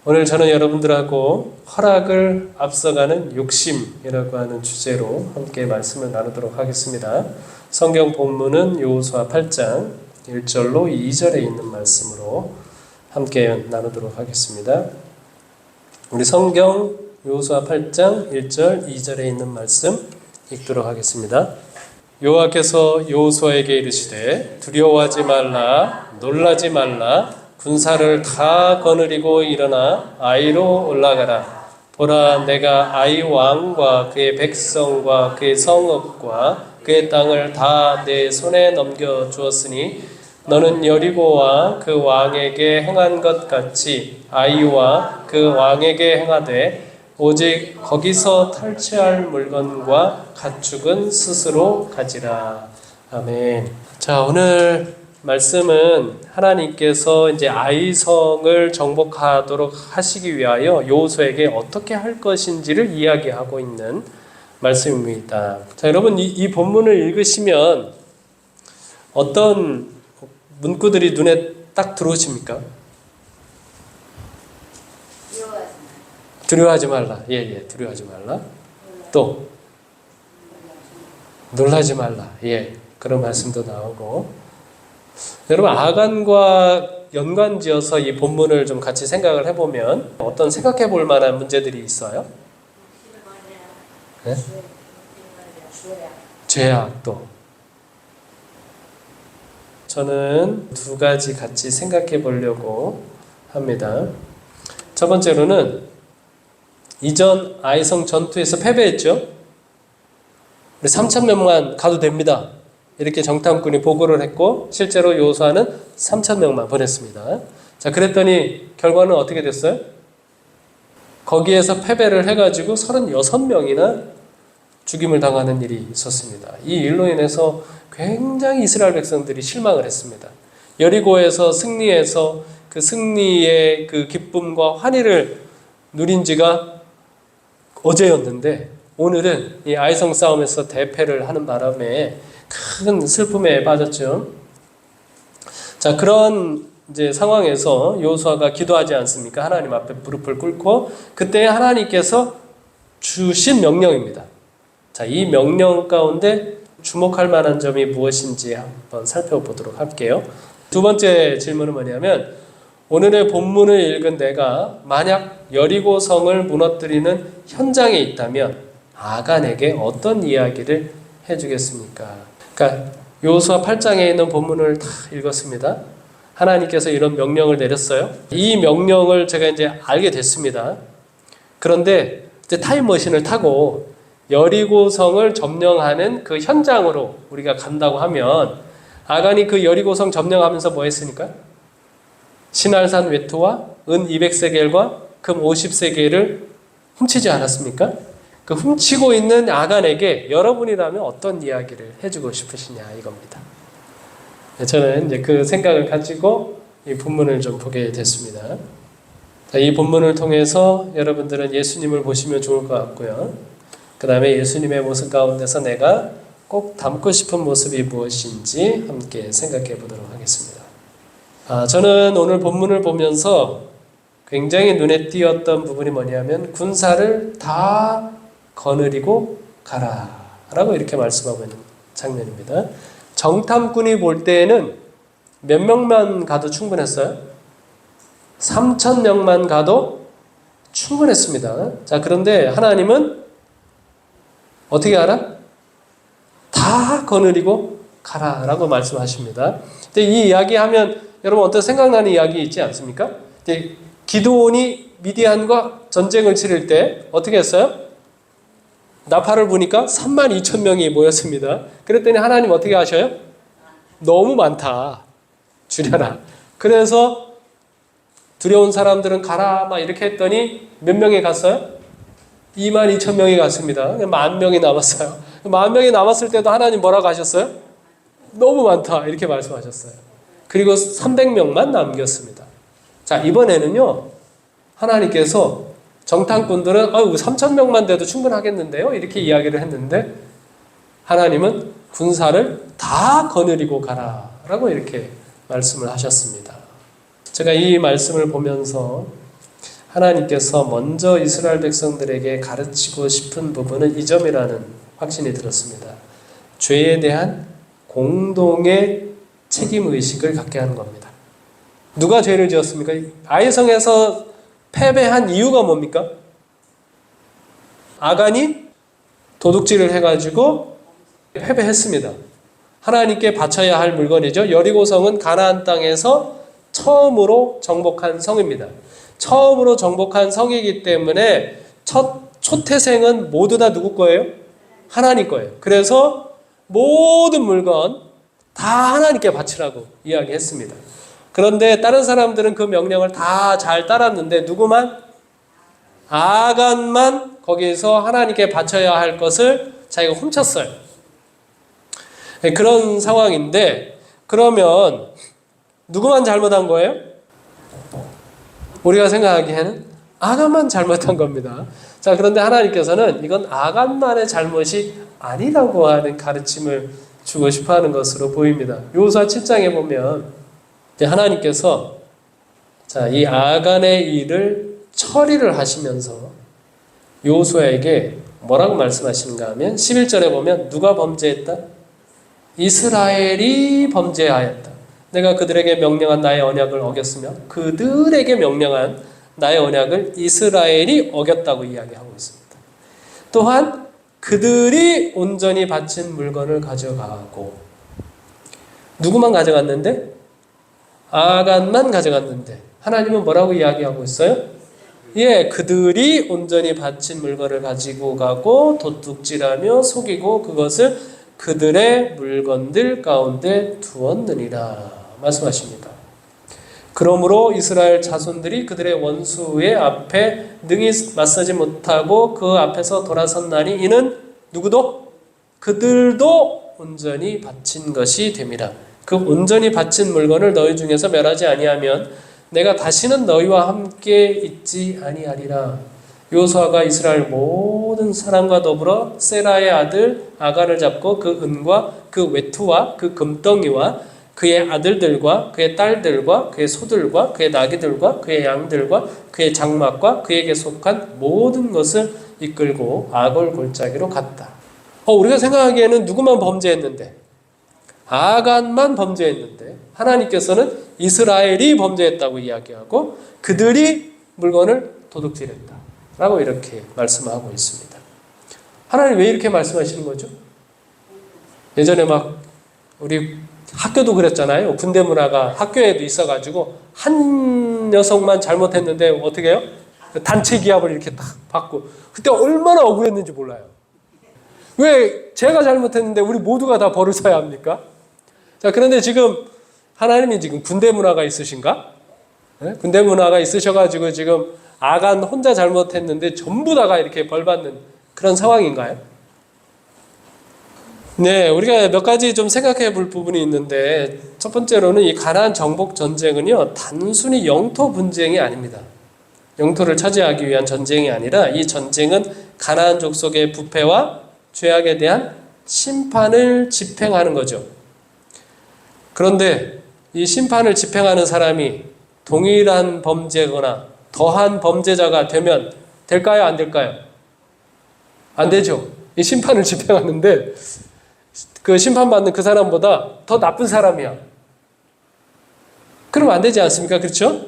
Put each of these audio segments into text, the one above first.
오늘 저는 여러분들하고 허락을 앞서가는 욕심이라고 하는 주제로 함께 말씀을 나누도록 하겠습니다. 성경 본문은 여호수아 8장 1절로 2절에 있는 말씀으로 함께 나누도록 하겠습니다. 우리 성경 여호수아 8장 1절 2절에 있는 말씀 읽도록 하겠습니다. 여호와께서 여호수아에게 이르시되 두려워하지 말라 놀라지 말라 군사를 다 거느리고 일어나 아이로 올라가라. 보라 내가 아이 왕과 그의 백성과 그의 성읍과 그의 땅을 다 내 손에 넘겨 주었으니 너는 여리고와 그 왕에게 행한 것 같이 아이와 그 왕에게 행하되 오직 거기서 탈취할 물건과 가축은 스스로 가지라. 아멘. 자, 오늘 말씀은 하나님께서 이제 아이성을 정복하도록 하시기 위하여 여호수아에게 어떻게 할 것인지를 이야기하고 있는 말씀입니다. 자, 여러분 이 본문을 읽으시면 어떤 문구들이 눈에 딱 들어오십니까? 두려워하지 말라. 예, 두려워하지 말라. 또 놀라지 말라. 예, 그런 말씀도 나오고. 여러분 아간과 연관지어서 이 본문을 좀 같이 생각을 해보면 어떤 생각해 볼 만한 문제들이 있어요? 네? 죄악 또. 저는 두 가지 같이 생각해 보려고 합니다. 첫 번째로는 이전 아이성 전투에서 패배했죠. 우리 3,000명만 가도 됩니다. 이렇게 정탐꾼이 보고를 했고 실제로 여호수아는 3,000명만 보냈습니다. 자, 그랬더니 결과는 어떻게 됐어요? 거기에서 패배를 해가지고 36명이나 죽임을 당하는 일이 있었습니다. 이 일로 인해서 굉장히 이스라엘 백성들이 실망을 했습니다. 여리고에서 승리해서 그 승리의 그 기쁨과 환희를 누린 지가 어제였는데 오늘은 이 아이성 싸움에서 대패를 하는 바람에 큰 슬픔에 빠졌죠. 자, 그런 이제 상황에서 여호수아가 기도하지 않습니까? 하나님 앞에 무릎을 꿇고 그때 하나님께서 주신 명령입니다. 자, 이 명령 가운데 주목할 만한 점이 무엇인지 한번 살펴보도록 할게요. 두 번째 질문은 뭐냐면 오늘의 본문을 읽은 내가 만약 여리고 성을 무너뜨리는 현장에 있다면 아간에게 어떤 이야기를 해주겠습니까? 그러니까 여호수아 8장에 있는 본문을 다 읽었습니다. 하나님께서 이런 명령을 내렸어요. 이 명령을 제가 이제 알게 됐습니다. 그런데 이제 타임머신을 타고 여리고 성을 점령하는 그 현장으로 우리가 간다고 하면 아간이 그 여리고 성 점령하면서 뭐 했습니까? 시날산 외투와 은 200세겔과 금 50세겔을 훔치지 않았습니까? 그 훔치고 있는 아간에게 여러분이라면 어떤 이야기를 해주고 싶으시냐 이겁니다. 저는 이제 그 생각을 가지고 이 본문을 좀 보게 됐습니다. 이 본문을 통해서 여러분들은 예수님을 보시면 좋을 것 같고요. 그 다음에 예수님의 모습 가운데서 내가 꼭 담고 싶은 모습이 무엇인지 함께 생각해 보도록 하겠습니다. 저는 오늘 본문을 보면서 굉장히 눈에 띄었던 부분이 뭐냐면 군사를 다 거느리고 가라 라고 이렇게 말씀하고 있는 장면입니다. 정탐꾼이 볼 때에는 몇 명만 가도 충분했어요? 3,000명만 가도 충분했습니다. 자, 그런데 하나님은 어떻게 하라? 다 거느리고 가라 라고 말씀하십니다. 근데 이 이야기하면 여러분 어떤 생각나는 이야기 있지 않습니까? 기드온이 미디안과 전쟁을 치를 때 어떻게 했어요? 나팔을 부니까 32,000명이 모였습니다. 그랬더니 하나님 어떻게 하셔요? 너무 많다. 줄여라. 그래서 두려운 사람들은 가라 막 이렇게 했더니 몇 명이 갔어요? 22,000명이 갔습니다. 10,000명이 남았어요. 10,000명이 남았을 때도 하나님 뭐라고 하셨어요? 너무 많다 이렇게 말씀하셨어요. 그리고 300명만 남겼습니다. 자, 이번에는요 하나님께서 정탐꾼들은 3,000명만 돼도 충분하겠는데요 이렇게 이야기를 했는데 하나님은 군사를 다 거느리고 가라 라고 이렇게 말씀을 하셨습니다. 제가 이 말씀을 보면서 하나님께서 먼저 이스라엘 백성들에게 가르치고 싶은 부분은 이 점이라는 확신이 들었습니다. 죄에 대한 공동의 책임의식을 갖게 하는 겁니다. 누가 죄를 지었습니까? 아이성에서 패배한 이유가 뭡니까? 아간이 도둑질을 해가지고 패배했습니다. 하나님께 바쳐야 할 물건이죠. 여리고성은 가나안 땅에서 처음으로 정복한 성입니다. 처음으로 정복한 성이기 때문에 초태생은 모두 다 누구 거예요? 하나님 거예요. 그래서 모든 물건 다 하나님께 바치라고 이야기했습니다. 그런데 다른 사람들은 그 명령을 다 잘 따랐는데 누구만? 아간만 거기서 하나님께 바쳐야 할 것을 자기가 훔쳤어요. 그런 상황인데 그러면 누구만 잘못한 거예요? 우리가 생각하기에는 아간만 잘못한 겁니다. 자, 그런데 하나님께서는 이건 아간만의 잘못이 아니라고 하는 가르침을 주고 싶어 하는 것으로 보입니다. 여호수아 7장에 보면 하나님께서 자, 이 아간의 일을 처리를 하시면서 여호수아에게 뭐라고 말씀하시는가 하면 11절에 보면 누가 범죄했다? 이스라엘이 범죄하였다. 내가 그들에게 명령한 나의 언약을 어겼으며 그들에게 명령한 나의 언약을 이스라엘이 어겼다고 이야기하고 있습니다. 또한 그들이 온전히 바친 물건을 가져가고 누구만 가져갔는데? 아간만 가져갔는데 하나님은 뭐라고 이야기하고 있어요? 예, 그들이 온전히 바친 물건을 가지고 가고 도둑질하며 속이고 그것을 그들의 물건들 가운데 두었느니라 말씀하십니다. 그러므로 이스라엘 자손들이 그들의 원수의 앞에 능히 맞서지 못하고 그 앞에서 돌아섰나니 이는 누구도? 그들도 온전히 바친 것이 됨이라. 그 온전히 바친 물건을 너희 중에서 멸하지 아니하면 내가 다시는 너희와 함께 있지 아니하리라. 여호수아가 이스라엘 모든 사람과 더불어 세라의 아들 아간을 잡고 그 은과 그 외투와 그 금덩이와 그의 아들들과 그의 딸들과 그의 소들과 그의 나귀들과 그의 양들과 그의 장막과 그에게 속한 모든 것을 이끌고 아골 골짜기로 갔다. 우리가 생각하기에는 누구만 범죄했는데? 아간만 범죄했는데 하나님께서는 이스라엘이 범죄했다고 이야기하고 그들이 물건을 도둑질했다 라고 이렇게 말씀하고 있습니다. 하나님 왜 이렇게 말씀하시는 거죠? 예전에 막 우리 학교도 그랬잖아요. 군대 문화가 학교에도 있어가지고 한 녀석만 잘못했는데 어떻게 해요? 단체 기합을 이렇게 딱 받고 그때 얼마나 억울했는지 몰라요. 왜 제가 잘못했는데 우리 모두가 다 벌을 써야 합니까? 자, 그런데 지금 하나님이 지금 군대 문화가 있으신가? 네? 군대 문화가 있으셔가지고 지금 아간 혼자 잘못했는데 전부 다가 이렇게 벌 받는 그런 상황인가요? 네, 우리가 몇 가지 좀 생각해 볼 부분이 있는데 첫 번째로는 이 가나안 정복 전쟁은요 단순히 영토 분쟁이 아닙니다. 영토를 차지하기 위한 전쟁이 아니라 이 전쟁은 가나안 족속의 부패와 죄악에 대한 심판을 집행하는 거죠. 그런데 이 심판을 집행하는 사람이 동일한 범죄거나 더한 범죄자가 되면 될까요? 안 될까요? 안 되죠. 이 심판을 집행하는데 그 심판받는 그 사람보다 더 나쁜 사람이야. 그러면 안 되지 않습니까? 그렇죠?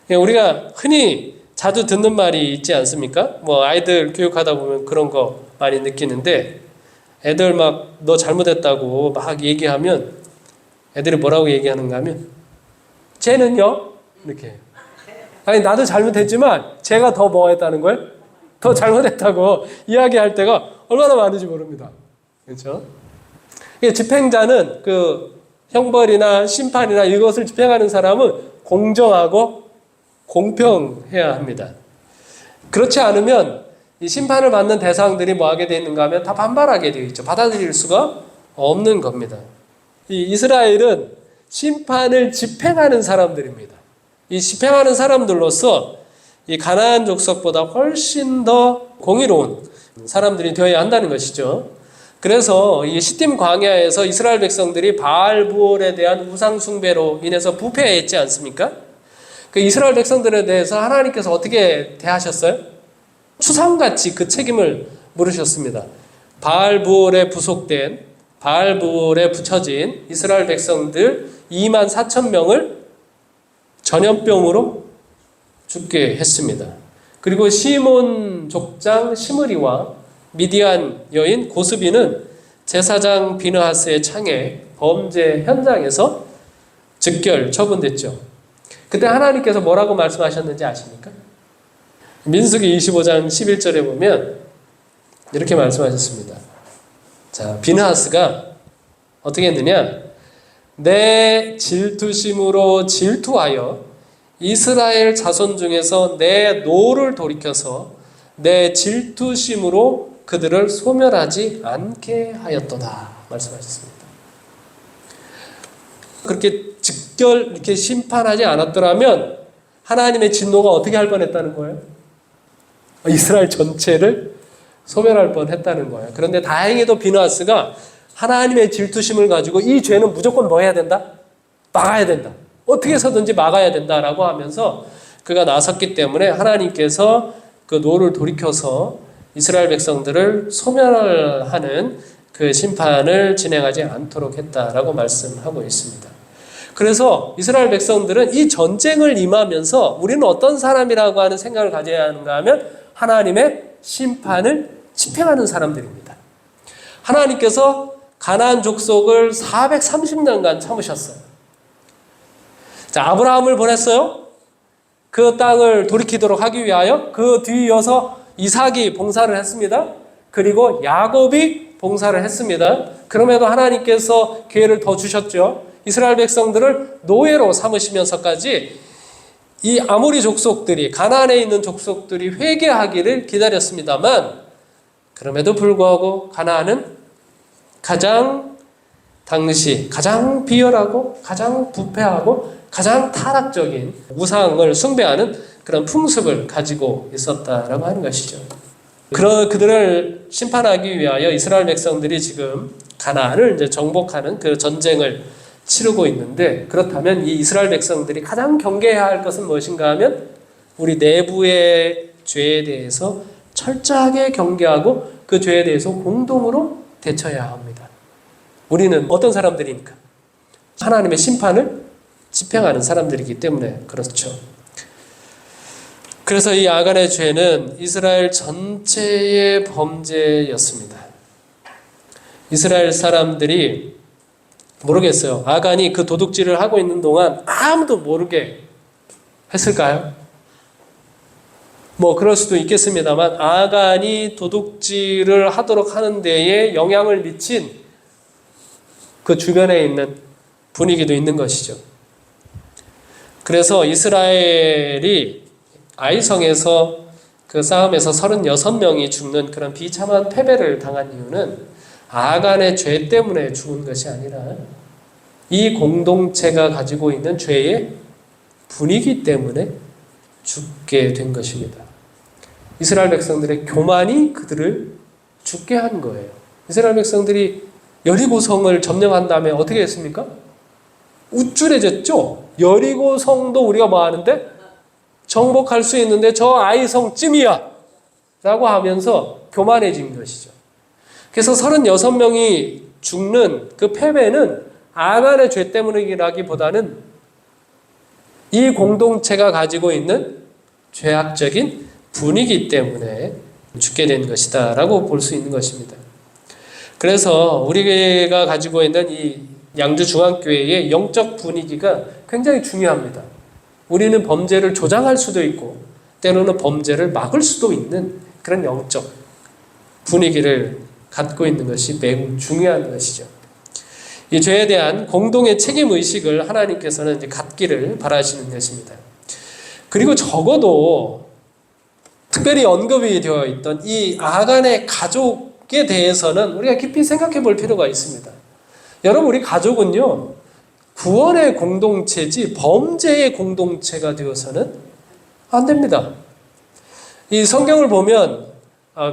우리가 흔히 자주 듣는 말이 있지 않습니까? 뭐 아이들 교육하다 보면 그런 거 많이 느끼는데 애들 막 너 잘못했다고 막 얘기하면 애들이 뭐라고 얘기하는가 하면 쟤는요? 이렇게 아니 나도 잘못했지만 쟤가 더 뭐 했다는 거예요? 더 잘못했다고 이야기할 때가 얼마나 많은지 모릅니다. 그렇죠? 집행자는 그 형벌이나 심판이나 이것을 집행하는 사람은 공정하고 공평해야 합니다. 그렇지 않으면 이 심판을 받는 대상들이 뭐 하게 되어 있는가 하면 다 반발하게 되어 있죠. 받아들일 수가 없는 겁니다. 이 이스라엘은 심판을 집행하는 사람들입니다. 이 집행하는 사람들로서 이 가나안 족속보다 훨씬 더 공의로운 사람들이 되어야 한다는 것이죠. 그래서 이 시딤 광야에서 이스라엘 백성들이 바알 부올에 대한 우상 숭배로 인해서 부패했지 않습니까? 그 이스라엘 백성들에 대해서 하나님께서 어떻게 대하셨어요? 추상같이 그 책임을 물으셨습니다. 바알부올에 부속된, 바알부올에 붙여진 이스라엘 백성들 2만 4천 명을 전염병으로 죽게 했습니다. 그리고 시몬 족장 시므리와 미디안 여인 고스비는 제사장 비느하스의 창에 범죄 현장에서 즉결 처분됐죠. 그때 하나님께서 뭐라고 말씀하셨는지 아십니까? 민수기 25장 11절에 보면 이렇게 말씀하셨습니다. 자, 비느하스가 어떻게 했느냐? 내 질투심으로 질투하여 이스라엘 자손 중에서 내 노를 돌이켜서 내 질투심으로 그들을 소멸하지 않게 하였도다 말씀하셨습니다. 그렇게 즉결 이렇게 심판하지 않았더라면 하나님의 진노가 어떻게 할 뻔했다는 거예요? 이스라엘 전체를 소멸할 뻔했다는 거예요. 그런데 다행히도 비느하스가 하나님의 질투심을 가지고 이 죄는 무조건 뭐 해야 된다? 막아야 된다. 어떻게 해서든지 막아야 된다라고 하면서 그가 나섰기 때문에 하나님께서 그 노를 돌이켜서 이스라엘 백성들을 소멸하는 그 심판을 진행하지 않도록 했다라고 말씀하고 있습니다. 그래서 이스라엘 백성들은 이 전쟁을 임하면서 우리는 어떤 사람이라고 하는 생각을 가져야 하는가 하면 하나님의 심판을 집행하는 사람들입니다. 하나님께서 가나안 족속을 430년간 참으셨어요. 자, 아브라함을 보냈어요. 그 땅을 돌이키도록 하기 위하여 그 뒤이어서 이삭이 봉사를 했습니다. 그리고 야곱이 봉사를 했습니다. 그럼에도 하나님께서 기회를 더 주셨죠. 이스라엘 백성들을 노예로 삼으시면서까지 이 아모리 족속들이 가나안에 있는 족속들이 회개하기를 기다렸습니다만 그럼에도 불구하고 가나안은 당시 가장 비열하고 가장 부패하고 가장 타락적인 우상을 숭배하는 그런 풍습을 가지고 있었다라고 하는 것이죠. 그들을 심판하기 위하여 이스라엘 백성들이 지금 가나안을 이제 정복하는 그 전쟁을 치르고 있는데, 그렇다면 이 이스라엘 백성들이 가장 경계해야 할 것은 무엇인가 하면 우리 내부의 죄에 대해서 철저하게 경계하고 그 죄에 대해서 공동으로 대처해야 합니다. 우리는 어떤 사람들이니까? 하나님의 심판을 집행하는 사람들이기 때문에 그렇죠. 그래서 이 아간의 죄는 이스라엘 전체의 범죄였습니다. 이스라엘 사람들이 모르겠어요. 아간이 그 도둑질을 하고 있는 동안 아무도 모르게 했을까요? 그럴 수도 있겠습니다만 아간이 도둑질을 하도록 하는 데에 영향을 미친 그 주변에 있는 분위기도 있는 것이죠. 그래서 이스라엘이 아이성에서 그 싸움에서 36명이 죽는 그런 비참한 패배를 당한 이유는 아간의 죄 때문에 죽은 것이 아니라 이 공동체가 가지고 있는 죄의 분위기 때문에 죽게 된 것입니다. 이스라엘 백성들의 교만이 그들을 죽게 한 거예요. 이스라엘 백성들이 여리고성을 점령한 다음에 어떻게 했습니까? 우쭐해졌죠. 여리고성도 우리가 뭐 하는데? 정복할 수 있는데 저 아이성쯤이야 라고 하면서 교만해진 것이죠. 그래서 36명이 죽는 그 패배는 아간의 죄 때문이라기보다는 이 공동체가 가지고 있는 죄악적인 분위기 때문에 죽게 된 것이다 라고 볼 수 있는 것입니다. 그래서 우리가 가지고 있는 이 양주중앙교회의 영적 분위기가 굉장히 중요합니다. 우리는 범죄를 조장할 수도 있고 때로는 범죄를 막을 수도 있는 그런 영적 분위기를 갖고 있는 것이 매우 중요한 것이죠. 이 죄에 대한 공동의 책임의식을 하나님께서는 이제 갖기를 바라시는 것입니다. 그리고 적어도 특별히 언급이 되어 있던 이 아간의 가족에 대해서는 우리가 깊이 생각해 볼 필요가 있습니다. 여러분, 우리 가족은요, 구원의 공동체지 범죄의 공동체가 되어서는 안 됩니다. 이 성경을 보면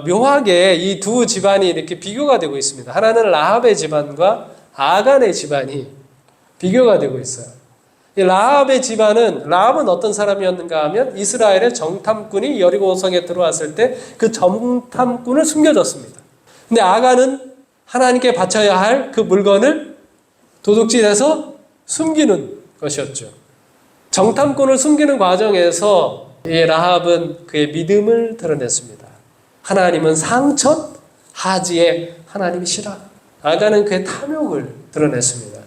묘하게 이 두 집안이 이렇게 비교가 되고 있습니다. 하나는 라합의 집안과 아간의 집안이 비교가 되고 있어요. 이 라합은 어떤 사람이었는가 하면 이스라엘의 정탐꾼이 여리고성에 들어왔을 때 그 정탐꾼을 숨겨줬습니다. 근데 아간은 하나님께 바쳐야 할 그 물건을 도둑질해서 숨기는 것이었죠. 정탐꾼을 숨기는 과정에서 이 라합은 그의 믿음을 드러냈습니다. 하나님은 상천, 하지의 하나님이시라. 아간은 그의 탐욕을 드러냈습니다.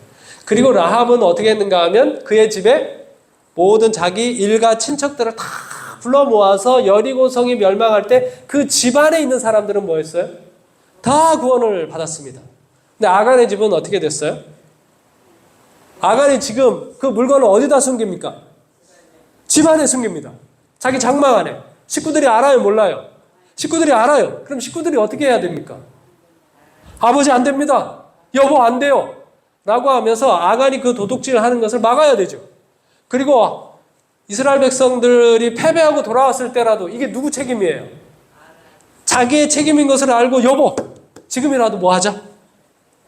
그리고 라합은 어떻게 했는가 하면 그의 집에 모든 자기 일가 친척들을 다 불러 모아서 여리고성이 멸망할 때 그 집안에 있는 사람들은 뭐였어요? 다 구원을 받았습니다. 근데 아간의 집은 어떻게 됐어요? 아간이 지금 그 물건을 어디다 숨깁니까? 집 안에 숨깁니다. 자기 장막 안에. 식구들이 알아요? 몰라요? 식구들이 알아요. 그럼 식구들이 어떻게 해야 됩니까? 아버지 안 됩니다. 여보 안 돼요. 라고 하면서 아간이 그 도둑질을 하는 것을 막아야 되죠. 그리고 이스라엘 백성들이 패배하고 돌아왔을 때라도 이게 누구 책임이에요? 자기의 책임인 것을 알고 여보 지금이라도 뭐 하자.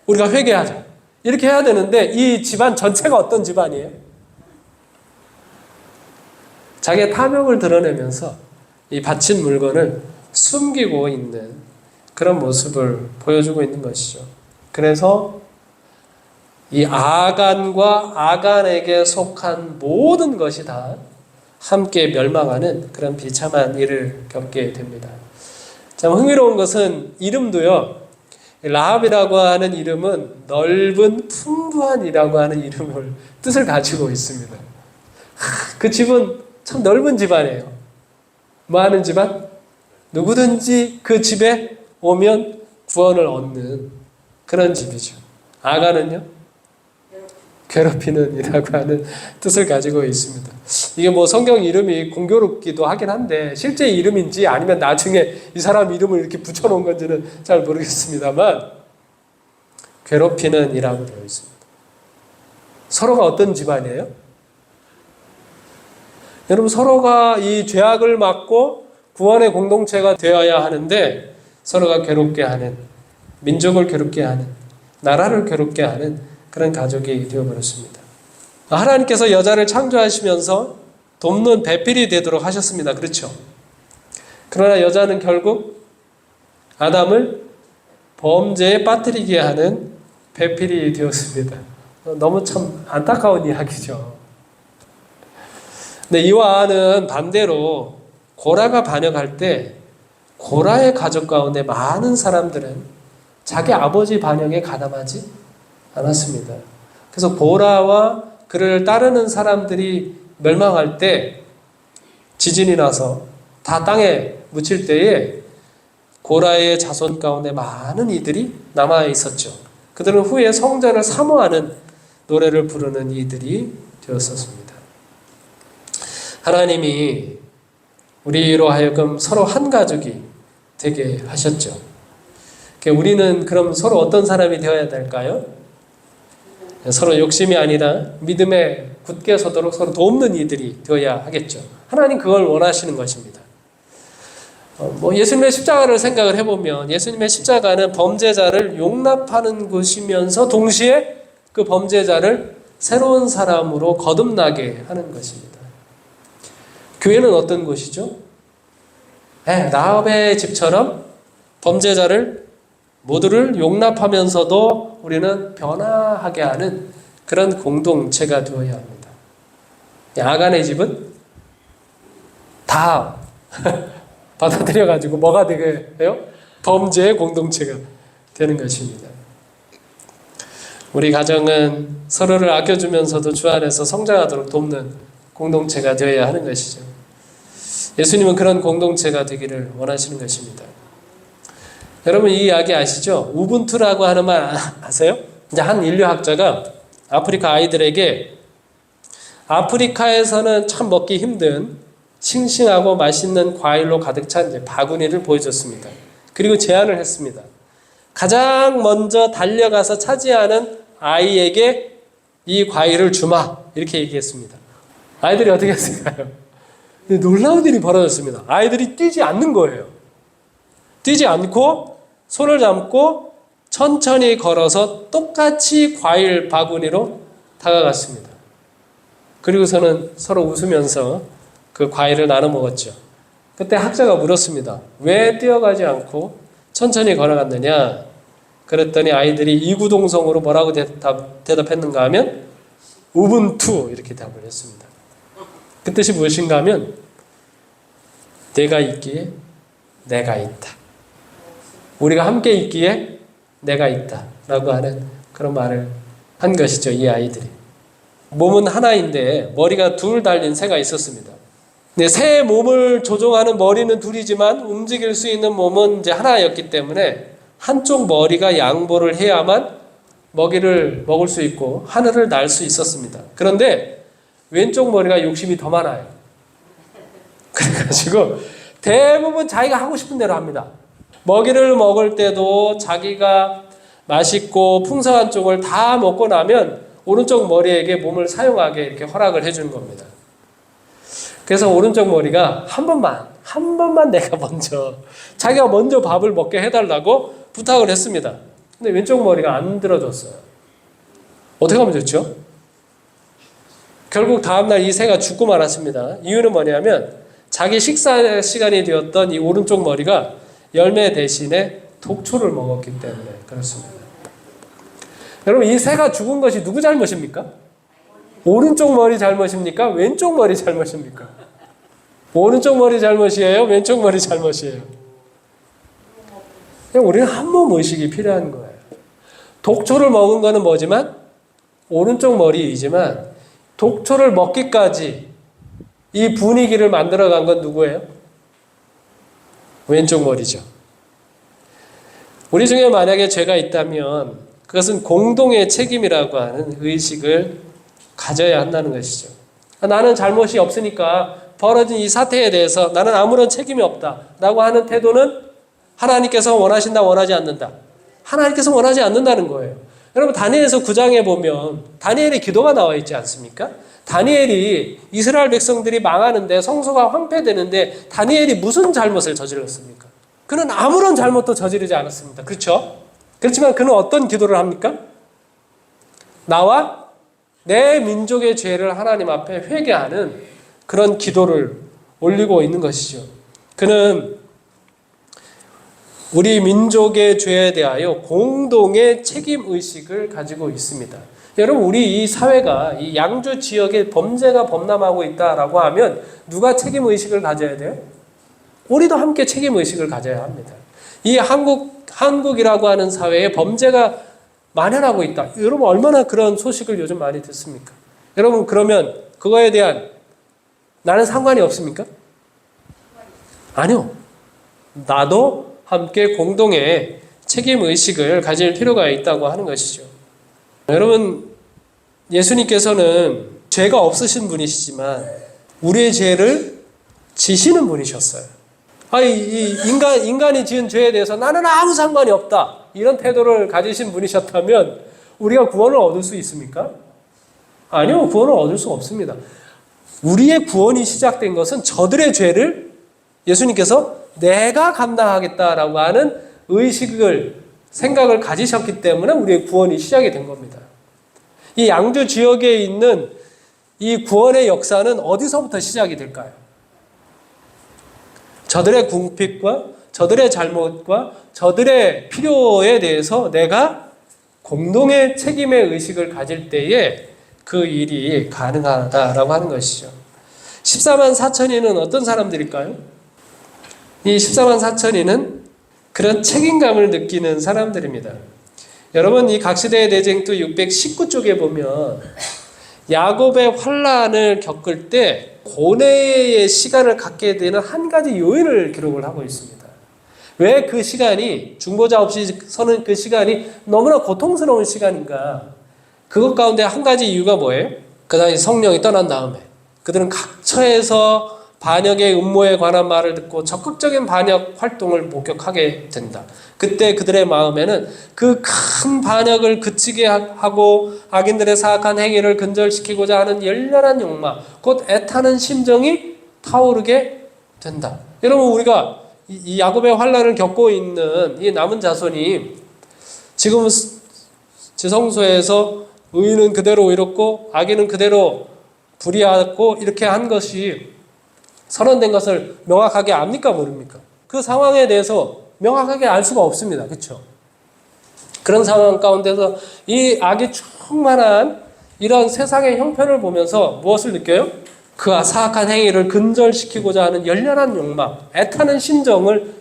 우리가 회개하자. 이렇게 해야 되는데 이 집안 전체가 어떤 집안이에요? 자기의 탐욕을 드러내면서 이 바친 물건을 숨기고 있는 그런 모습을 보여주고 있는 것이죠. 그래서 이 아간과 아간에게 속한 모든 것이 다 함께 멸망하는 그런 비참한 일을 겪게 됩니다. 참 흥미로운 것은 이름도요. 라합이라고 하는 이름은 넓은 풍부한이라고 하는 이름을 뜻을 가지고 있습니다. 그 집은 참 넓은 집안이에요. 뭐 하는 집안? 누구든지 그 집에 오면 구원을 얻는 그런 집이죠. 아간은요? 괴롭히는 이라고 하는 뜻을 가지고 있습니다. 이게 뭐 성경 이름이 공교롭기도 하긴 한데 실제 이름인지 아니면 나중에 이 사람 이름을 이렇게 붙여놓은 건지는 잘 모르겠습니다만 괴롭히는 이라고 되어 있습니다. 서로가 어떤 집안이에요? 여러분 서로가 이 죄악을 막고 구원의 공동체가 되어야 하는데 서로가 괴롭게 하는, 민족을 괴롭게 하는, 나라를 괴롭게 하는 그런 가족이 되어버렸습니다. 하나님께서 여자를 창조하시면서 돕는 배필이 되도록 하셨습니다. 그렇죠? 그러나 여자는 결국 아담을 범죄에 빠뜨리게 하는 배필이 되었습니다. 너무 참 안타까운 이야기죠. 근데 이와는 반대로 고라가 반역할 때 고라의 가족 가운데 많은 사람들은 자기 아버지 반역에 가담하지 않았습니다. 그래서 고라와 그를 따르는 사람들이 멸망할 때 지진이 나서 다 땅에 묻힐 때에 고라의 자손 가운데 많은 이들이 남아 있었죠. 그들은 후에 성전을 사모하는 노래를 부르는 이들이 되었었습니다. 하나님이 우리로 하여금 서로 한 가족이 되게 하셨죠. 우리는 그럼 서로 어떤 사람이 되어야 될까요? 서로 욕심이 아니라 믿음에 굳게 서도록 서로 돕는 이들이 되어야 하겠죠. 하나님 그걸 원하시는 것입니다. 예수님의 십자가를 생각을 해보면 예수님의 십자가는 범죄자를 용납하는 것이면서 동시에 그 범죄자를 새로운 사람으로 거듭나게 하는 것입니다. 교회는 어떤 곳이죠? 라합의 집처럼 범죄자를 모두를 용납하면서도 우리는 변화하게 하는 그런 공동체가 되어야 합니다. 아간의 집은 다 받아들여가지고 뭐가 되게 해요? 범죄의 공동체가 되는 것입니다. 우리 가정은 서로를 아껴주면서도 주 안에서 성장하도록 돕는 공동체가 되어야 하는 것이죠. 예수님은 그런 공동체가 되기를 원하시는 것입니다. 여러분 이 이야기 아시죠? 우분투라고 하는 말 아세요? 이제 한 인류학자가 아프리카 아이들에게 아프리카에서는 참 먹기 힘든 싱싱하고 맛있는 과일로 가득 찬 이제 바구니를 보여줬습니다. 그리고 제안을 했습니다. 가장 먼저 달려가서 차지하는 아이에게 이 과일을 주마 이렇게 얘기했습니다. 아이들이 어떻게 했을까요? 놀라운 일이 벌어졌습니다. 아이들이 뛰지 않는 거예요. 뛰지 않고 손을 잡고 천천히 걸어서 똑같이 과일 바구니로 다가갔습니다. 그리고서는 서로 웃으면서 그 과일을 나눠 먹었죠. 그때 학자가 물었습니다. 왜 뛰어가지 않고 천천히 걸어갔느냐? 그랬더니 아이들이 이구동성으로 뭐라고 대답했는가 하면 우분투 이렇게 답을 했습니다. 그 뜻이 무엇인가 하면 내가 있기에 내가 있다. 우리가 함께 있기에 내가 있다 라고 하는 그런 말을 한 것이죠. 이 아이들이. 몸은 하나인데 머리가 둘 달린 새가 있었습니다. 새의 몸을 조종하는 머리는 둘이지만 움직일 수 있는 몸은 이제 하나였기 때문에 한쪽 머리가 양보를 해야만 먹이를 먹을 수 있고 하늘을 날 수 있었습니다. 그런데 왼쪽 머리가 욕심이 더 많아요. 그래가지고 대부분 자기가 하고 싶은 대로 합니다. 먹이를 먹을 때도 자기가 맛있고 풍성한 쪽을 다 먹고 나면 오른쪽 머리에게 몸을 사용하게 이렇게 허락을 해주는 겁니다. 그래서 오른쪽 머리가 한 번만 내가 먼저, 자기가 먼저 밥을 먹게 해달라고 부탁을 했습니다. 근데 왼쪽 머리가 안 들어줬어요. 어떻게 하면 좋죠? 결국 다음날 이 새가 죽고 말았습니다. 이유는 뭐냐면 자기 식사 시간이 되었던 이 오른쪽 머리가 열매 대신에 독초를 먹었기 때문에 그렇습니다. 여러분, 이 새가 죽은 것이 누구 잘못입니까? 오른쪽 머리 잘못입니까? 왼쪽 머리 잘못입니까? 오른쪽 머리 잘못이에요? 왼쪽 머리 잘못이에요? 우리는 한 몸 의식이 필요한 거예요. 독초를 먹은 거는 뭐지만 오른쪽 머리이지만 독초를 먹기까지 이 분위기를 만들어간 건 누구예요? 왼쪽 머리죠. 우리 중에 만약에 죄가 있다면 그것은 공동의 책임이라고 하는 의식을 가져야 한다는 것이죠. 나는 잘못이 없으니까 벌어진 이 사태에 대해서 나는 아무런 책임이 없다라고 하는 태도는 하나님께서 원하신다, 원하지 않는다. 하나님께서 원하지 않는다는 거예요. 여러분, 다니엘서 9장에 보면 다니엘의 기도가 나와 있지 않습니까? 다니엘이 이스라엘 백성들이 망하는데, 성소가 황폐되는데 다니엘이 무슨 잘못을 저질렀습니까? 그는 아무런 잘못도 저지르지 않았습니다. 그렇죠? 그렇지만 그는 어떤 기도를 합니까? 나와 내 민족의 죄를 하나님 앞에 회개하는 그런 기도를 올리고 있는 것이죠. 그는 우리 민족의 죄에 대하여 공동의 책임의식을 가지고 있습니다. 여러분, 우리 이 사회가 이 양주 지역에 범죄가 범람하고 있다라고 하면 누가 책임의식을 가져야 돼요? 우리도 함께 책임의식을 가져야 합니다. 이 한국이라고 하는 사회에 범죄가 만연하고 있다. 여러분, 얼마나 그런 소식을 요즘 많이 듣습니까? 여러분, 그러면 그거에 대한 나는 상관이 없습니까? 아니요. 나도 함께 공동의 책임의식을 가질 필요가 있다고 하는 것이죠. 여러분, 예수님께서는 죄가 없으신 분이시지만 우리의 죄를 지시는 분이셨어요. 인간이 지은 죄에 대해서 나는 아무 상관이 없다, 이런 태도를 가지신 분이셨다면 우리가 구원을 얻을 수 있습니까? 아니요, 구원을 얻을 수 없습니다. 우리의 구원이 시작된 것은 저들의 죄를 예수님께서 내가 감당하겠다라고 하는 생각을 가지셨기 때문에 우리의 구원이 시작이 된 겁니다. 이 양주 지역에 있는 이 구원의 역사는 어디서부터 시작이 될까요? 저들의 궁핍과 저들의 잘못과 저들의 필요에 대해서 내가 공동의 책임의 의식을 가질 때에 그 일이 가능하다라고 하는 것이죠. 14만 4천인은 어떤 사람들일까요? 이 14만 4천인은 그런 책임감을 느끼는 사람들입니다. 여러분, 이 각시대의 대쟁투 619쪽에 보면 야곱의 환란을 겪을 때 고뇌의 시간을 갖게 되는 한 가지 요인을 기록을 하고 있습니다. 왜 그 시간이, 중보자 없이 서는 그 시간이 너무나 고통스러운 시간인가? 그것 가운데 한 가지 이유가 뭐예요? 그 당시 성령이 떠난 다음에 그들은 각처에서 반역의 음모에 관한 말을 듣고 적극적인 반역 활동을 목격하게 된다. 그때 그들의 마음에는 그 큰 반역을 그치게 하고 악인들의 사악한 행위를 근절시키고자 하는 열렬한 욕망, 곧 애타는 심정이 타오르게 된다. 여러분, 우리가 이 야곱의 환란을 겪고 있는 이 남은 자손이 지금 지성소에서 의인은 그대로 의롭고 악인은 그대로 불의하고 이렇게 한 것이 선언된 것을 명확하게 압니까 모릅니까? 그 상황에 대해서 명확하게 알 수가 없습니다. 그렇죠? 그런 상황 가운데서 이 악이 충만한 이런 세상의 형편을 보면서 무엇을 느껴요? 그 사악한 행위를 근절시키고자 하는 열렬한 욕망, 애타는 심정을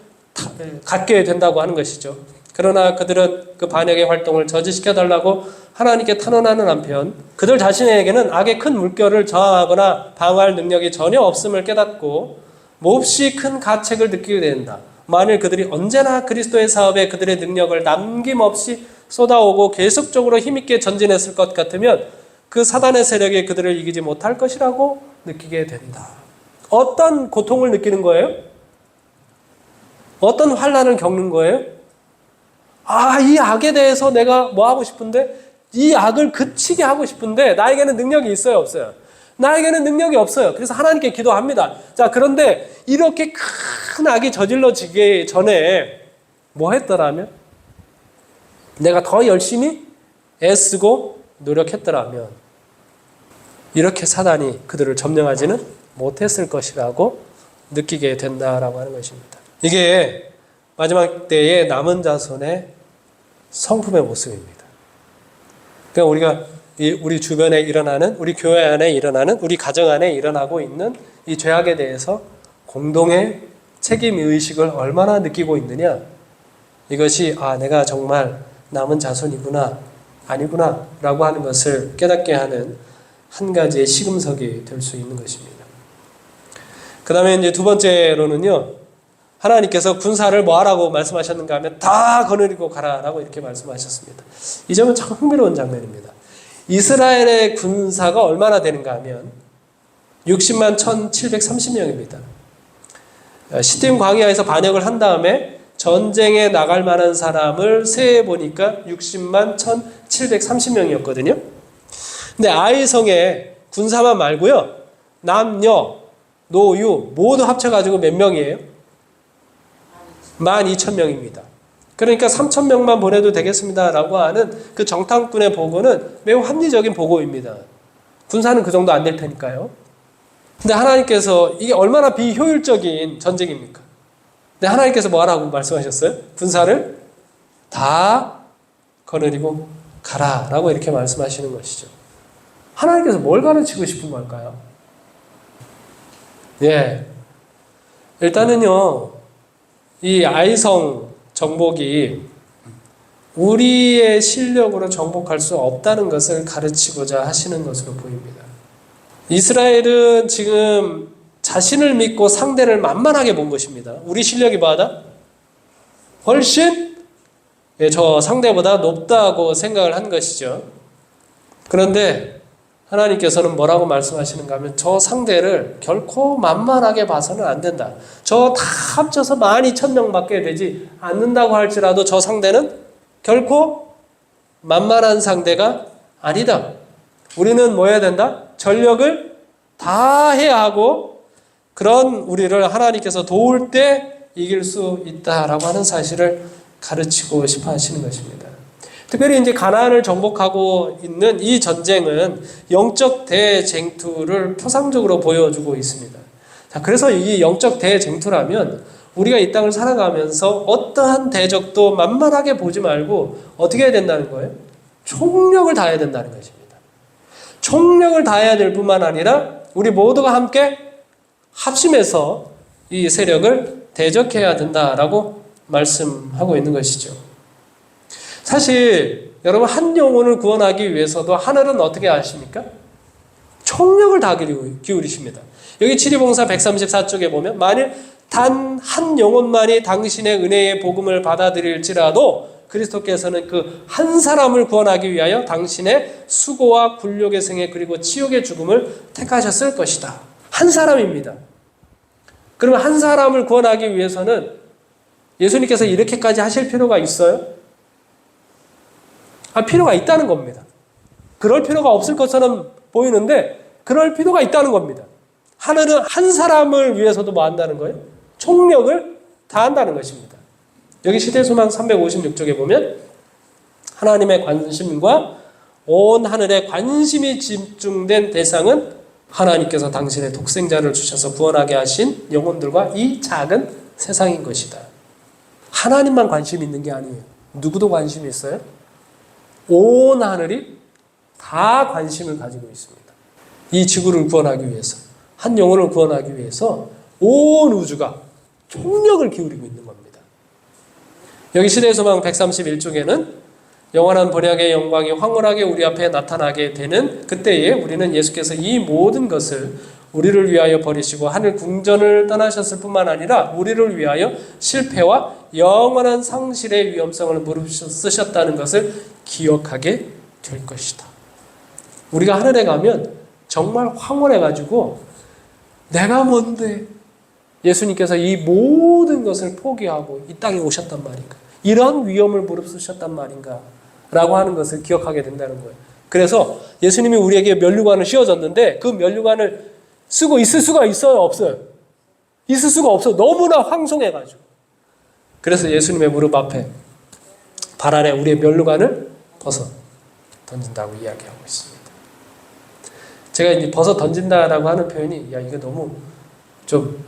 갖게 된다고 하는 것이죠. 그러나 그들은 그 반역의 활동을 저지시켜달라고 하나님께 탄원하는 한편 그들 자신에게는 악의 큰 물결을 저항하거나 방어할 능력이 전혀 없음을 깨닫고 몹시 큰 가책을 느끼게 된다. 만일 그들이 언제나 그리스도의 사업에 그들의 능력을 남김없이 쏟아오고 계속적으로 힘있게 전진했을 것 같으면 그 사단의 세력이 그들을 이기지 못할 것이라고 느끼게 된다. 어떤 고통을 느끼는 거예요? 어떤 환난을 겪는 거예요? 이 악에 대해서 내가 뭐 하고 싶은데, 이 악을 그치게 하고 싶은데 나에게는 능력이 있어요, 없어요? 나에게는 능력이 없어요. 그래서 하나님께 기도합니다. 자, 그런데 이렇게 큰 악이 저질러지기 전에 뭐 했더라면? 내가 더 열심히 애쓰고 노력했더라면 이렇게 사단이 그들을 점령하지는 못했을 것이라고 느끼게 된다라고 하는 것입니다. 이게 마지막 때의 남은 자손의 성품의 모습입니다. 그러니까 우리가 우리 주변에 일어나는, 우리 교회 안에 일어나는, 우리 가정 안에 일어나고 있는 이 죄악에 대해서 공동의 책임의식을 얼마나 느끼고 있느냐, 이것이 내가 정말 남은 자손이구나, 아니구나 라고 하는 것을 깨닫게 하는 한 가지의 시금석이 될 수 있는 것입니다. 그 다음에 이제 두 번째로는요, 하나님께서 군사를 뭐 하라고 말씀하셨는가 하면 다 거느리고 가라라고 이렇게 말씀하셨습니다. 이 점은 참 흥미로운 장면입니다. 이스라엘의 군사가 얼마나 되는가 하면 60만 1730명입니다. 시딤 광야에서 반역을 한 다음에 전쟁에 나갈 만한 사람을 세해 보니까 60만 1730명이었거든요. 근데 아이성의 군사만 말고요, 남녀, 노유 모두 합쳐가지고 몇 명이에요? 12,000명입니다. 그러니까 3,000명만 보내도 되겠습니다라고 하는 그 정탐꾼의 보고는 매우 합리적인 보고입니다. 군사는 그 정도 안 될 테니까요. 근데 하나님께서 이게 얼마나 비효율적인 전쟁입니까? 근데 하나님께서 뭐 하라고 말씀하셨어요? 군사를 다 거느리고 가라라고 이렇게 말씀하시는 것이죠. 하나님께서 뭘 가르치고 싶은 걸까요? 일단은요, 이 아이성 정복이 우리의 실력으로 정복할 수 없다는 것을 가르치고자 하시는 것으로 보입니다. 이스라엘은 지금 자신을 믿고 상대를 만만하게 본 것입니다. 우리 실력이 뭐하다? 훨씬 저 상대보다 높다고 생각을 한 것이죠. 그런데 하나님께서는 뭐라고 말씀하시는가 하면 저 상대를 결코 만만하게 봐서는 안 된다. 저 다 합쳐서 12,000명밖에 되지 않는다고 할지라도 저 상대는 결코 만만한 상대가 아니다. 우리는 뭐 해야 된다? 전력을 다해야 하고 그런 우리를 하나님께서 도울 때 이길 수 있다라고 하는 사실을 가르치고 싶어 하시는 것입니다. 특별히 이제 가나안을 정복하고 있는 이 전쟁은 영적 대쟁투를 표상적으로 보여주고 있습니다. 자, 그래서 이 영적 대쟁투라면 우리가 이 땅을 살아가면서 어떠한 대적도 만만하게 보지 말고 어떻게 해야 된다는 거예요? 총력을 다해야 된다는 것입니다. 총력을 다해야 될 뿐만 아니라 우리 모두가 함께 합심해서 이 세력을 대적해야 된다라고 말씀하고 있는 것이죠. 사실 여러분, 한 영혼을 구원하기 위해서도 하늘은 어떻게 하십니까? 총력을 다 기울이십니다. 여기 치리봉사 134쪽에 보면 만일 단 한 영혼만이 당신의 은혜의 복음을 받아들일지라도 그리스도께서는 그 한 사람을 구원하기 위하여 당신의 수고와 굴욕의 생애 그리고 치욕의 죽음을 택하셨을 것이다. 한 사람입니다. 그러면 한 사람을 구원하기 위해서는 예수님께서 이렇게까지 하실 필요가 있어요? 필요가 있다는 겁니다. 그럴 필요가 없을 것처럼 보이는데 그럴 필요가 있다는 겁니다. 하늘은 한 사람을 위해서도 뭐 한다는 거예요? 총력을 다한다는 것입니다. 여기 시대소망 356쪽에 보면 하나님의 관심과 온 하늘에 관심이 집중된 대상은 하나님께서 당신의 독생자를 주셔서 구원하게 하신 영혼들과 이 작은 세상인 것이다. 하나님만 관심이 있는 게 아니에요. 누구도 관심이 있어요? 온 하늘이 다 관심을 가지고 있습니다. 이 지구를 구원하기 위해서, 한 영혼을 구원하기 위해서 온 우주가 총력을 기울이고 있는 겁니다. 여기 시대의 소망 131쪽에는 영원한 번약의 영광이 황홀하게 우리 앞에 나타나게 되는 그때에 우리는 예수께서 이 모든 것을 우리를 위하여 버리시고 하늘 궁전을 떠나셨을 뿐만 아니라 우리를 위하여 실패와 영원한 상실의 위험성을 무릅쓰셨다는 것을 기억하게 될 것이다. 우리가 하늘에 가면 정말 황홀해가지고 내가 뭔데 예수님께서 이 모든 것을 포기하고 이 땅에 오셨단 말인가, 이런 위험을 무릅쓰셨단 말인가 라고 하는 것을 기억하게 된다는 거예요. 그래서 예수님이 우리에게 면류관을 씌워줬는데 그 면류관을 쓰고 있을 수가 있어요? 없어요? 있을 수가 없어. 너무나 황송해가지고. 그래서 예수님의 무릎 앞에 발 아래 우리의 면류관을 벗어 던진다고 이야기하고 있습니다. 제가 이제 벗어 던진다라고 하는 표현이 이거 너무 좀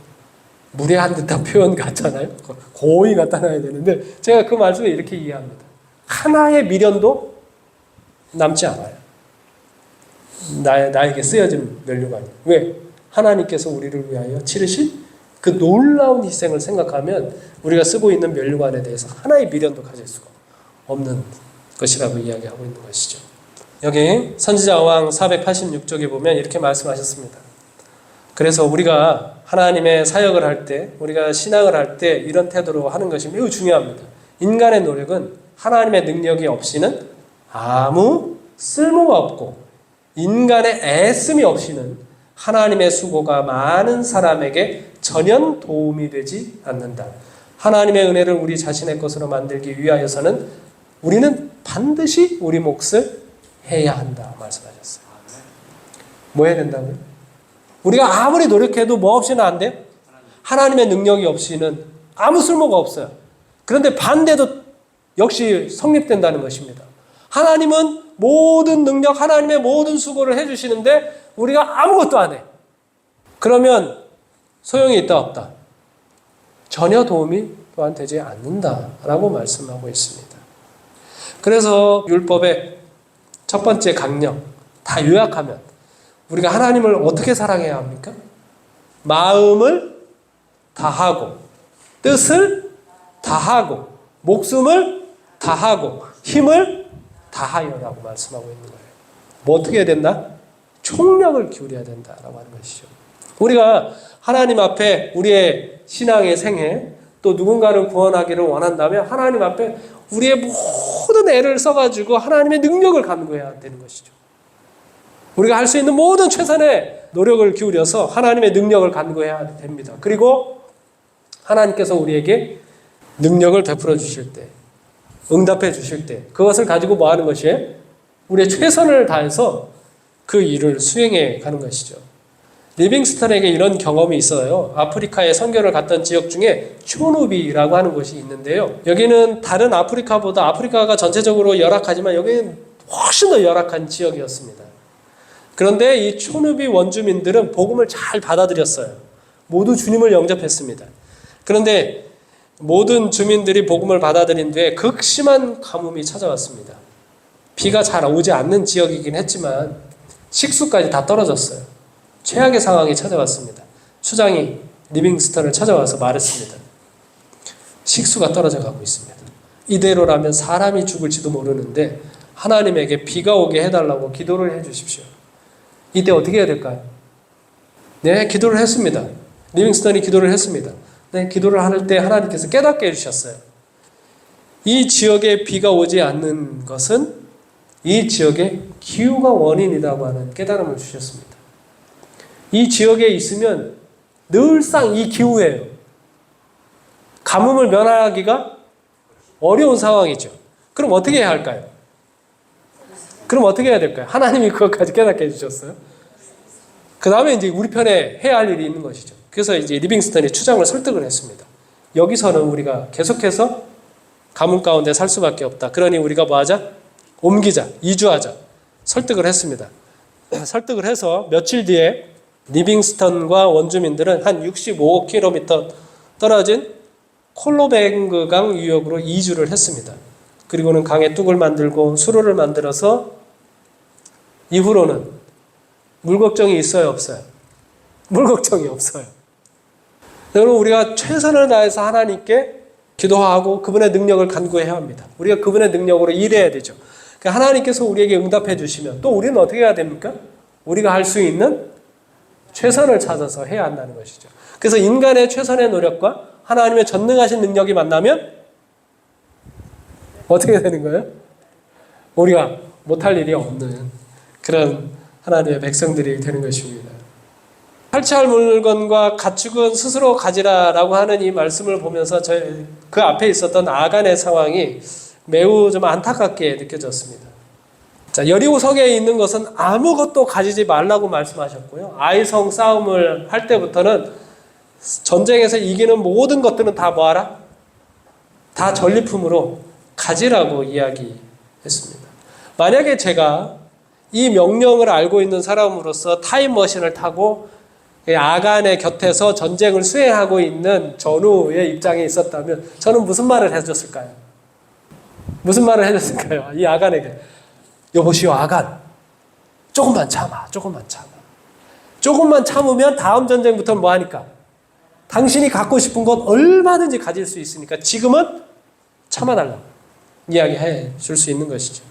무례한 듯한 표현 같잖아요. 고의 갖다 놔야 되는데 제가 그 말씀을 이렇게 이해합니다. 하나의 미련도 남지 않아요. 나에게 쓰여진 면류관이. 왜? 하나님께서 우리를 위하여 치르신 그 놀라운 희생을 생각하면 우리가 쓰고 있는 면류관에 대해서 하나의 미련도 가질 수가 없는 것이라고 이야기하고 있는 것이죠. 여기 선지자왕 486쪽에 보면 이렇게 말씀하셨습니다. 그래서 우리가 하나님의 사역을 할 때, 우리가 신앙을 할 때 이런 태도로 하는 것이 매우 중요합니다. 인간의 노력은 하나님의 능력이 없이는 아무 쓸모가 없고 인간의 애씀이 없이는 하나님의 수고가 많은 사람에게 전혀 도움이 되지 않는다. 하나님의 은혜를 우리 자신의 것으로 만들기 위하여서는 우리는 반드시 우리 몫을 해야 한다 말씀하셨어요. 뭐 해야 된다고요? 우리가 아무리 노력해도 뭐 없이는 안 돼요? 하나님의 능력이 없이는 아무 쓸모가 없어요. 그런데 반대도 역시 성립된다는 것입니다. 하나님은 모든 능력, 하나님의 모든 수고를 해주시는데 우리가 아무것도 안 해. 그러면 소용이 있다 없다? 전혀 도움이 또한 되지 않는다라고 말씀하고 있습니다. 그래서 율법의 첫 번째 강령 다 요약하면 우리가 하나님을 어떻게 사랑해야 합니까? 마음을 다하고 뜻을 다하고 목숨을 다하고 힘을 다하여라고 말씀하고 있는 거예요. 뭐 어떻게 해야 된다? 총력을 기울여야 된다라고 하는 것이죠. 우리가 하나님 앞에 우리의 신앙의 생애 또 누군가를 구원하기를 원한다면 하나님 앞에 우리의 모든 애를 써가지고 하나님의 능력을 간구해야 되는 것이죠. 우리가 할 수 있는 모든 최선의 노력을 기울여서 하나님의 능력을 간구해야 됩니다. 그리고 하나님께서 우리에게 능력을 베풀어 주실 때, 응답해 주실 때 그것을 가지고 뭐 하는 것이에요? 우리의 최선을 다해서 그 일을 수행해 가는 것이죠. 리빙스턴에게 이런 경험이 있어요. 아프리카에 선교를 갔던 지역 중에 초누비라고 하는 곳이 있는데요. 여기는 다른 아프리카보다 아프리카가 전체적으로 열악하지만 여기는 훨씬 더 열악한 지역이었습니다. 그런데 이 초누비 원주민들은 복음을 잘 받아들였어요. 모두 주님을 영접했습니다. 그런데 모든 주민들이 복음을 받아들인 뒤에 극심한 가뭄이 찾아왔습니다. 비가 잘 오지 않는 지역이긴 했지만 식수까지 다 떨어졌어요. 최악의 상황이 찾아왔습니다. 수장이 리빙스턴을 찾아와서 말했습니다. 식수가 떨어져 가고 있습니다. 이대로라면 사람이 죽을지도 모르는데 하나님에게 비가 오게 해달라고 기도를 해주십시오. 이때 어떻게 해야 될까요? 네, 기도를 했습니다. 리빙스턴이 기도를 했습니다. 네, 기도를 할 때 하나님께서 깨닫게 해주셨어요. 이 지역에 비가 오지 않는 것은 이 지역의 기후가 원인이라고 하는 깨달음을 주셨습니다. 이 지역에 있으면 늘상 이 기후예요. 가뭄을 면하기가 어려운 상황이죠. 그럼 어떻게 해야 할까요? 그럼 어떻게 해야 될까요? 하나님이 그것까지 깨닫게 해주셨어요. 그 다음에 이제 우리 편에 해야 할 일이 있는 것이죠. 그래서 이제 리빙스턴이 추장을 설득을 했습니다. 여기서는 우리가 계속해서 가뭄 가운데 살 수밖에 없다. 그러니 우리가 뭐 하자? 옮기자, 이주하자. 설득을 했습니다. 설득을 해서 며칠 뒤에 리빙스턴과 원주민들은 한 65km 떨어진 콜로뱅그강 유역으로 이주를 했습니다. 그리고는 강에 뚝을 만들고 수로를 만들어서 이후로는 물 걱정이 있어요, 없어요? 물 걱정이 없어요. 여러분, 우리가 최선을 다해서 하나님께 기도하고 그분의 능력을 간구해야 합니다. 우리가 그분의 능력으로 일해야 되죠. 그러니까 하나님께서 우리에게 응답해 주시면 또 우리는 어떻게 해야 됩니까? 우리가 할 수 있는 최선을 찾아서 해야 한다는 것이죠. 그래서 인간의 최선의 노력과 하나님의 전능하신 능력이 만나면 어떻게 되는 거예요? 우리가 못할 일이 없는 그런 하나님의 백성들이 되는 것입니다. 탈취할 물건과 가축은 스스로 가지라라고 하는 이 말씀을 보면서 그 앞에 있었던 아간의 상황이 매우 좀 안타깝게 느껴졌습니다. 자, 여리고 성에 있는 것은 아무것도 가지지 말라고 말씀하셨고요. 아이성 싸움을 할 때부터는 전쟁에서 이기는 모든 것들은 다 뭐하라? 다 전리품으로 가지라고 이야기했습니다. 만약에 제가 이 명령을 알고 있는 사람으로서 타임머신을 타고 아간의 곁에서 전쟁을 수행하고 있는 전우의 입장에 있었다면 저는 무슨 말을 해줬을까요? 무슨 말을 해줬을까요? 이 아간에게 여보시오 아간, 조금만 참아. 조금만 참으면 다음 전쟁부터는 뭐 하니까? 당신이 갖고 싶은 것 얼마든지 가질 수 있으니까 지금은 참아달라고 이야기해 줄 수 있는 것이죠.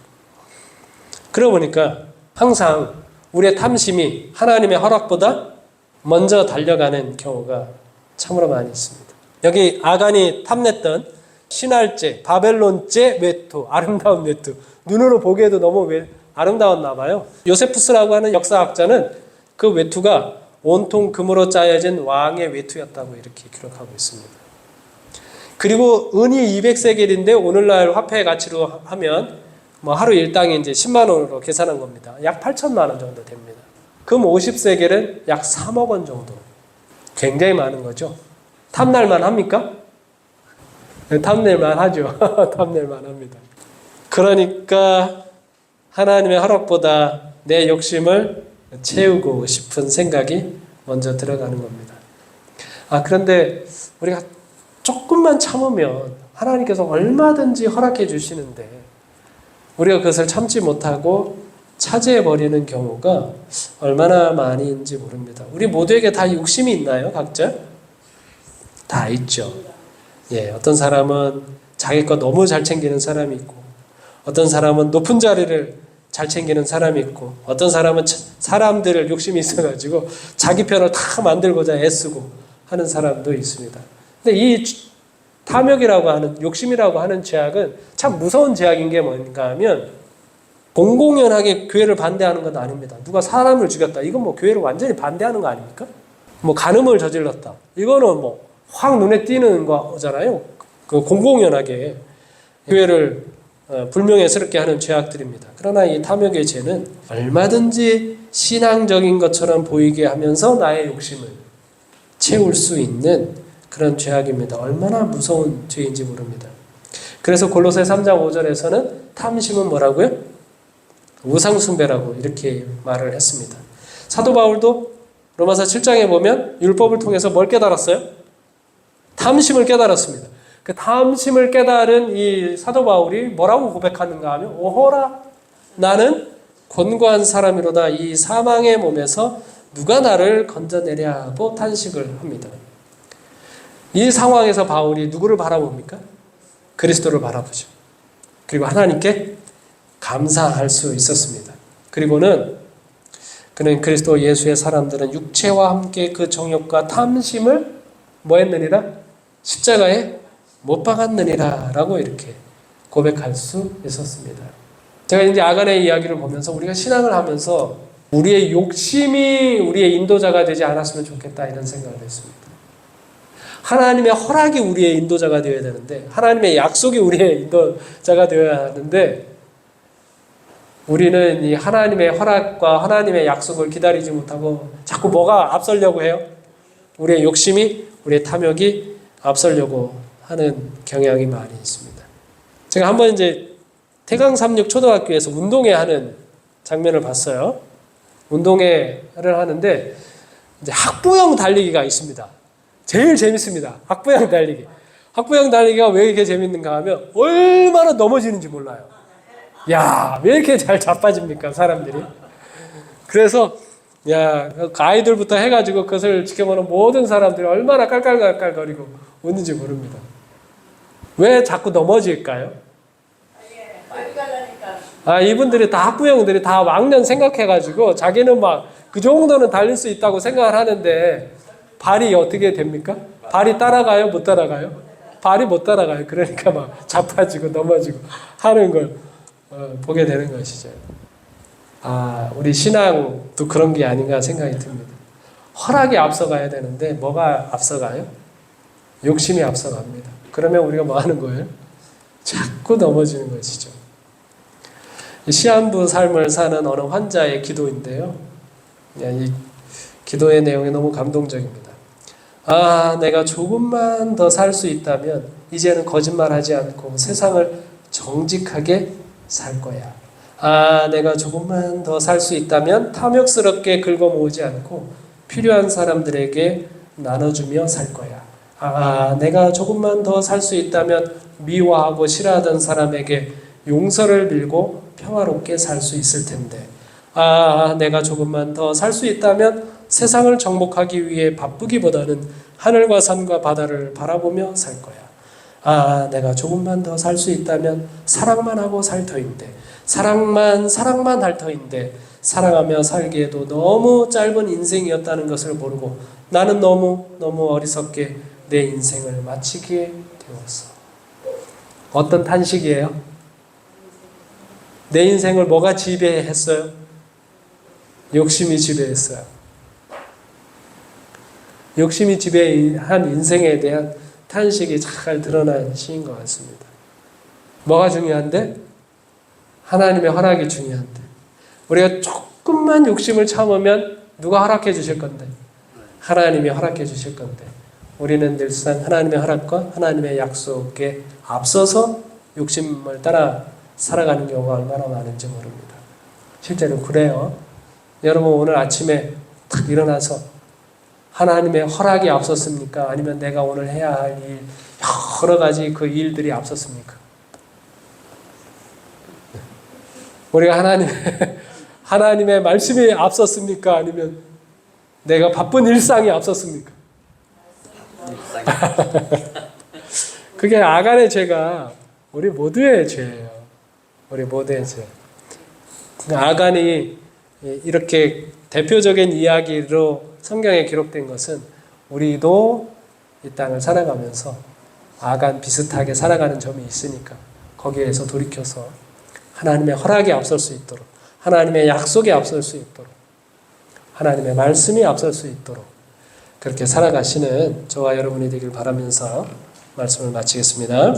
그러고 보니까 항상 우리의 탐심이 하나님의 허락보다 먼저 달려가는 경우가 참으로 많이 있습니다. 여기 아간이 탐냈던 신할제, 바벨론제 외투, 아름다운 외투. 눈으로 보기에도 너무 아름다웠나 봐요. 요세푸스라고 하는 역사학자는 그 외투가 온통 금으로 짜여진 왕의 외투였다고 이렇게 기록하고 있습니다. 그리고 은이 200세겔인데 오늘날 화폐 가치로 하면 뭐 하루 일당이 이제 10만 원으로 계산한 겁니다. 약 8천만 원 정도 됩니다. 금 50세겔은 약 3억 원 정도. 굉장히 많은 거죠. 탐날만 합니까? 네, 탐낼만 하죠. 탐낼만 합니다. 그러니까 하나님의 허락보다 내 욕심을 채우고 싶은 생각이 먼저 들어가는 겁니다. 그런데 우리가 조금만 참으면 하나님께서 얼마든지 허락해 주시는데 우리가 그것을 참지 못하고 차지해버리는 경우가 얼마나 많이인지 모릅니다. 우리 모두에게 다 욕심이 있나요? 각자? 다 있죠. 예, 어떤 사람은 자기 거 너무 잘 챙기는 사람이 있고 어떤 사람은 높은 자리를 잘 챙기는 사람이 있고 어떤 사람은 사람들을 욕심이 있어가지고 자기 편을 다 만들고자 애쓰고 하는 사람도 있습니다. 근데 이 탐욕이라고 하는 욕심이라고 하는 죄악은 참 무서운 죄악인 게 뭔가 하면 공공연하게 교회를 반대하는 건 아닙니다. 누가 사람을 죽였다. 이건 뭐 교회를 완전히 반대하는 거 아닙니까? 뭐 간음을 저질렀다. 이거는 뭐 확 눈에 띄는 거잖아요. 그 공공연하게 교회를 불명예스럽게 하는 죄악들입니다. 그러나 이 탐욕의 죄는 얼마든지 신앙적인 것처럼 보이게 하면서 나의 욕심을 채울 수 있는 그런 죄악입니다. 얼마나 무서운 죄인지 모릅니다. 그래서 골로새 3장 5절에서는 탐심은 뭐라고요? 우상숭배라고 이렇게 말을 했습니다. 사도 바울도 로마서 7장에 보면 율법을 통해서 뭘 깨달았어요? 탐심을 깨달았습니다. 그 탐심을 깨달은 이 사도 바울이 뭐라고 고백하는가 하면 오호라 나는 곤고한 사람이로다 이 사망의 몸에서 누가 나를 건져내랴 하고 탄식을 합니다. 이 상황에서 바울이 누구를 바라봅니까? 그리스도를 바라보죠. 그리고 하나님께 감사할 수 있었습니다. 그리고는 그는 그리스도 예수의 사람들은 육체와 함께 그 정욕과 탐심을 뭐 했느니라? 십자가에 못 박았느니라 라고 이렇게 고백할 수 있었습니다. 제가 이제 아간의 이야기를 보면서 우리가 신앙을 하면서 우리의 욕심이 우리의 인도자가 되지 않았으면 좋겠다 이런 생각을 했습니다. 하나님의 허락이 우리의 인도자가 되어야 되는데 하나님의 약속이 우리의 인도자가 되어야 하는데 우리는 이 하나님의 허락과 하나님의 약속을 기다리지 못하고 자꾸 뭐가 앞서려고 해요? 우리의 욕심이 우리의 탐욕이 앞서려고 하는 경향이 많이 있습니다. 제가 한번 이제 태강36 초등학교에서 운동회 하는 장면을 봤어요. 운동회를 하는데 이제 학부형 달리기가 있습니다. 제일 재밌습니다. 학부형 달리기. 학부형 달리기가 왜 이렇게 재밌는가 하면 얼마나 넘어지는지 몰라요. 야, 왜 이렇게 잘 자빠집니까, 사람들이? 그래서 야, 그 아이들부터 해가지고 그것을 지켜보는 모든 사람들이 얼마나 깔깔깔깔거리고 웃는지 모릅니다. 왜 자꾸 넘어질까요? 이분들이 다 학부형들이 다 왕년 생각해가지고 자기는 막 그 정도는 달릴 수 있다고 생각을 하는데 발이 어떻게 됩니까? 발이 따라가요? 못 따라가요? 발이 못 따라가요. 그러니까 막 자빠지고 넘어지고 하는 걸 보게 되는 것이죠. 우리 신앙도 그런 게 아닌가 생각이 듭니다. 허락이 앞서가야 되는데 뭐가 앞서가요? 욕심이 앞서갑니다. 그러면 우리가 뭐 하는 거예요? 자꾸 넘어지는 것이죠. 시한부 삶을 사는 어느 환자의 기도인데요. 이 기도의 내용이 너무 감동적입니다. 내가 조금만 더 살 수 있다면 이제는 거짓말하지 않고 세상을 정직하게 살 거야. 내가 조금만 더 살 수 있다면 탐욕스럽게 긁어모으지 않고 필요한 사람들에게 나눠주며 살 거야. 내가 조금만 더 살 수 있다면 미워하고 싫어하던 사람에게 용서를 빌고 평화롭게 살 수 있을 텐데. 내가 조금만 더 살 수 있다면 세상을 정복하기 위해 바쁘기보다는 하늘과 산과 바다를 바라보며 살 거야. 내가 조금만 더 살 수 있다면 사랑만 하고 살 터인데, 사랑만 할 터인데, 사랑하며 살기에도 너무 짧은 인생이었다는 것을 모르고 나는 너무 어리석게 내 인생을 마치게 되었어. 어떤 탄식이에요? 내 인생을 뭐가 지배했어요? 욕심이 지배했어요. 욕심이 지배한 인생에 대한 탄식이 잘 드러난 시인 것 같습니다. 뭐가 중요한데? 하나님의 허락이 중요한데. 우리가 조금만 욕심을 참으면 누가 허락해 주실 건데? 하나님이 허락해 주실 건데. 우리는 늘상 하나님의 허락과 하나님의 약속에 앞서서 욕심을 따라 살아가는 경우가 얼마나 많은지 모릅니다. 실제로 그래요. 여러분 오늘 아침에 딱 일어나서 하나님의 허락이 앞섰습니까? 아니면 내가 오늘 해야 할 일, 여러 가지 그 일들이 앞섰습니까? 우리가 하나님의 말씀이 앞섰습니까? 아니면 내가 바쁜 일상이 앞섰습니까? 그게 아간의 죄가 우리 모두의 죄예요. 우리 모두의 죄. 아간이 이렇게 대표적인 이야기로 성경에 기록된 것은 우리도 이 땅을 살아가면서 아간 비슷하게 살아가는 점이 있으니까 거기에서 돌이켜서 하나님의 허락에 앞설 수 있도록, 하나님의 약속에 앞설 수 있도록, 하나님의 말씀이 앞설 수 있도록 그렇게 살아가시는 저와 여러분이 되길 바라면서 말씀을 마치겠습니다.